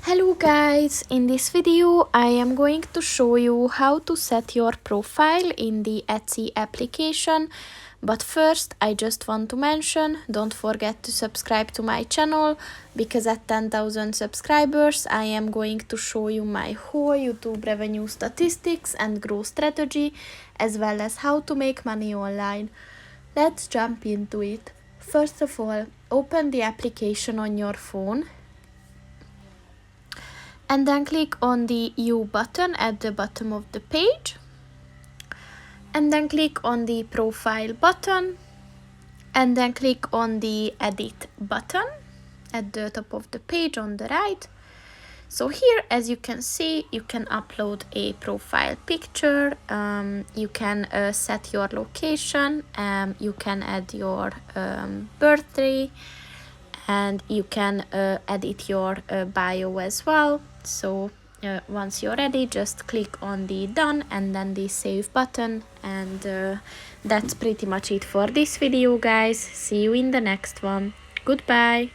Hello guys, in this video I am going to show you how to set your profile in the Etsy application. But first I just want to mention, don't forget to subscribe to my channel, because at 10,000 subscribers I am going to show you my whole YouTube revenue statistics and growth strategy, as well as how to make money online. Let's jump into it. First of all, open the application on your phone and then click on the U button at the bottom of the page, and then click on the profile button, and then click on the edit button at the top of the page on the right. So here, as you can see, you can upload a profile picture, you can set your location, you can add your birthday, and you can edit your bio as well. So once you're ready, just click on the done and then the save button, and that's pretty much it for this video, guys. See you in the next one. Goodbye.